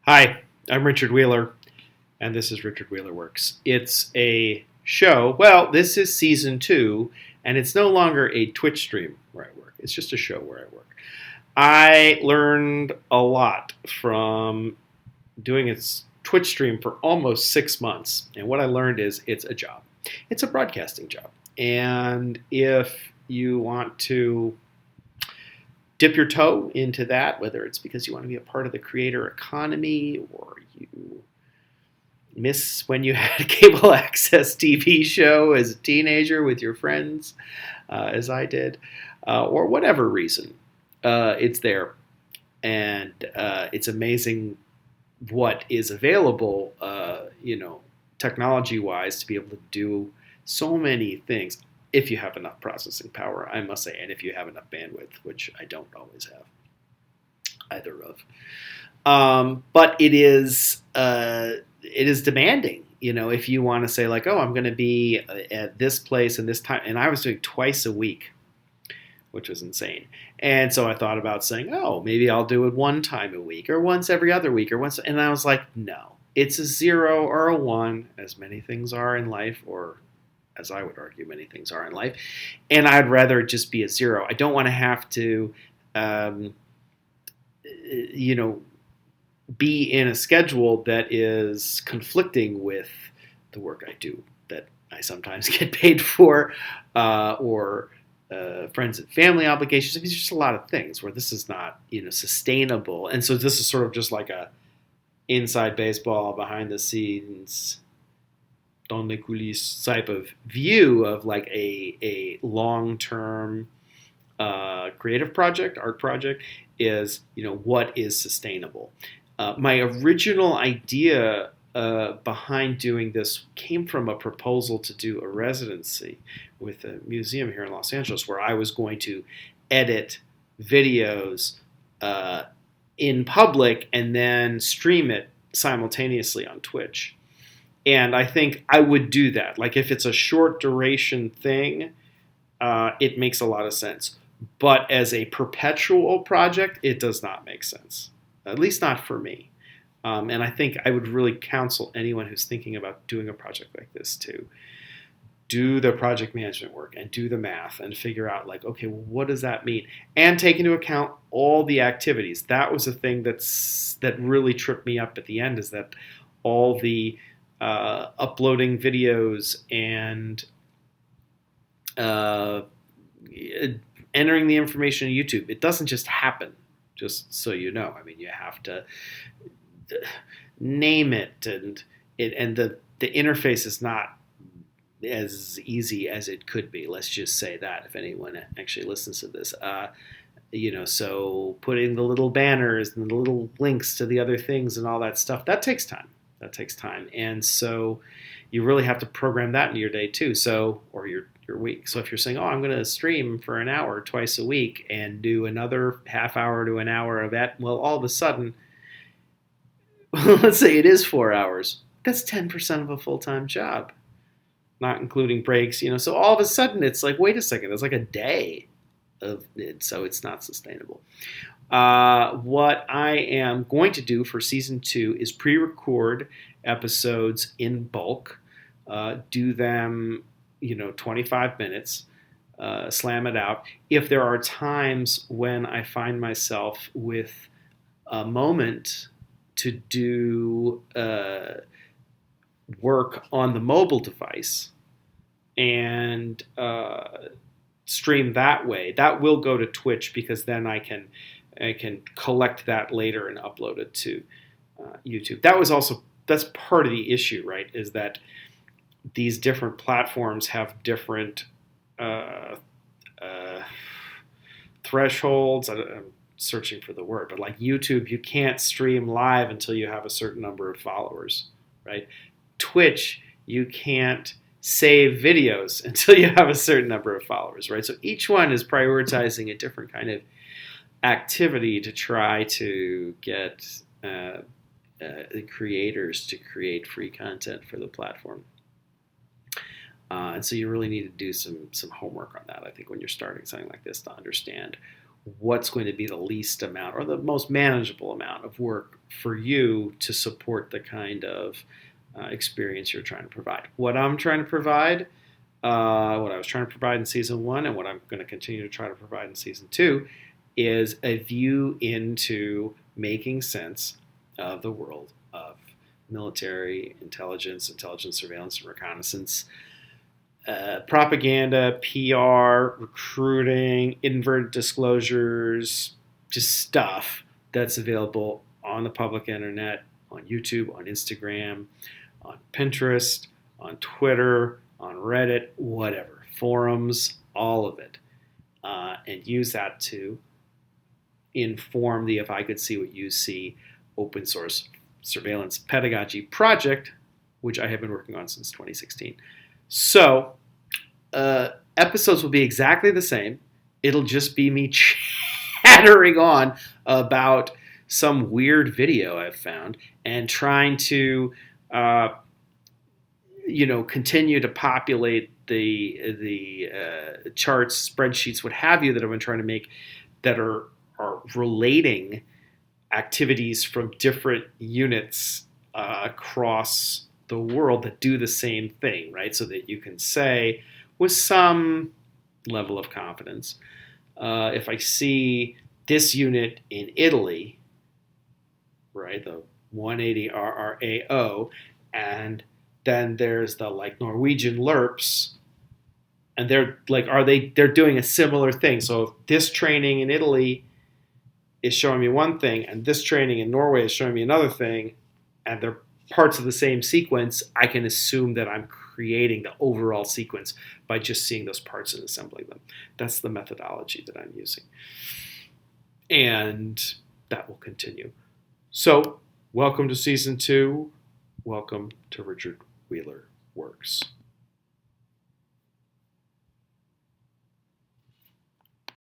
Hi, I'm Richard Wheeler, and this is Richard Wheeler Works. It's a show. Well, this is season 2, and it's no longer a Twitch stream where I work. It's just a show where I work. I learned a lot from doing a Twitch stream for almost 6 months, and what I learned is it's a job. It's a broadcasting job, and if you want to dip your toe into that, whether it's because you want to be a part of the creator economy or you miss when you had a cable access TV show as a teenager with your friends, as I did, or whatever reason, it's there. And it's amazing what is available, technology wise, to be able to do so many things if you have enough processing power, I must say, and if you have enough bandwidth, which I don't always have either of. But it is demanding. If you want to say like, oh, I'm going to be at this place and this time, and I was doing twice a week, which was insane. And so I thought about saying, oh, maybe I'll do it one time a week or once every other week or once. And I was like, no, it's a 0 or a 1, as many things are in life, or as I would argue, many things are in life. And I'd rather it just be a 0. I don't want to have to, be in a schedule that is conflicting with the work I do that I sometimes get paid for, or friends and family obligations. I mean, there's just a lot of things where this is not, sustainable. And so this is sort of just like a inside baseball, behind the scenes, dans les coulisses type of view of like a long-term creative project, art project, is, what is sustainable. My original idea behind doing this came from a proposal to do a residency with a museum here in Los Angeles, where I was going to edit videos in public and then stream it simultaneously on Twitch. And I think I would do that. Like if it's a short duration thing, it makes a lot of sense. But as a perpetual project, it does not make sense. At least not for me. And I think I would really counsel anyone who's thinking about doing a project like this to do the project management work and do the math and figure out like, okay, well, what does that mean? And take into account all the activities. That was a thing that really tripped me up at the end, is that all the uploading videos and entering the information in YouTube. It doesn't just happen, just so you know. I mean, you have to name it, and the interface is not as easy as it could be. Let's just say that, if anyone actually listens to this. So putting the little banners and the little links to the other things and all that stuff, that takes time. And so you really have to program that in your day too. So, or your week. So if you're saying, oh, I'm going to stream for an hour twice a week and do another half hour to an hour of that, well, all of a sudden, let's say it is 4 hours. That's 10% of a full-time job, not including breaks. So all of a sudden it's like, wait a second, it's like a day of it. So it's not sustainable. What I am going to do for season 2 is pre-record episodes in bulk, do them, 25 minutes, slam it out. If there are times when I find myself with a moment to do work on the mobile device and stream that way, that will go to Twitch, because then I can collect that later and upload it to YouTube. That's part of the issue, right? Is that these different platforms have different thresholds. I'm searching for the word, but like YouTube, you can't stream live until you have a certain number of followers, right? Twitch, you can't save videos until you have a certain number of followers, right? So each one is prioritizing a different kind of activity to try to get the creators to create free content for the platform. And so you really need to do some homework on that, I think, when you're starting something like this, to understand what's going to be the least amount or the most manageable amount of work for you to support the kind of experience you're trying to provide. What I'm trying to provide, what I was trying to provide in season one, and what I'm going to continue to try to provide in season two, is a view into making sense of the world of military intelligence, intelligence surveillance, and reconnaissance, propaganda, PR, recruiting, inverted disclosures, just stuff that's available on the public internet, on YouTube, on Instagram, on Pinterest, on Twitter, on Reddit, whatever, forums, all of it, and use that to inform the If I Could See What You See open source surveillance pedagogy project, which I have been working on since 2016. So, episodes will be exactly the same. It'll just be me chattering on about some weird video I've found and trying to, continue to populate the charts, spreadsheets, what have you, that I've been trying to make that are relating activities from different units across the world that do the same thing, right? So that you can say with some level of confidence, if I see this unit in Italy, right, the 180 RRAO, and then there's the like Norwegian LERPs, and they're like, they're doing a similar thing. So if this training in Italy is showing me one thing, and this training in Norway is showing me another thing, and they're parts of the same sequence, I can assume that I'm creating the overall sequence by just seeing those parts and assembling them. That's the methodology that I'm using. And that will continue. So, welcome to season 2. Welcome to Richard Wheeler Works.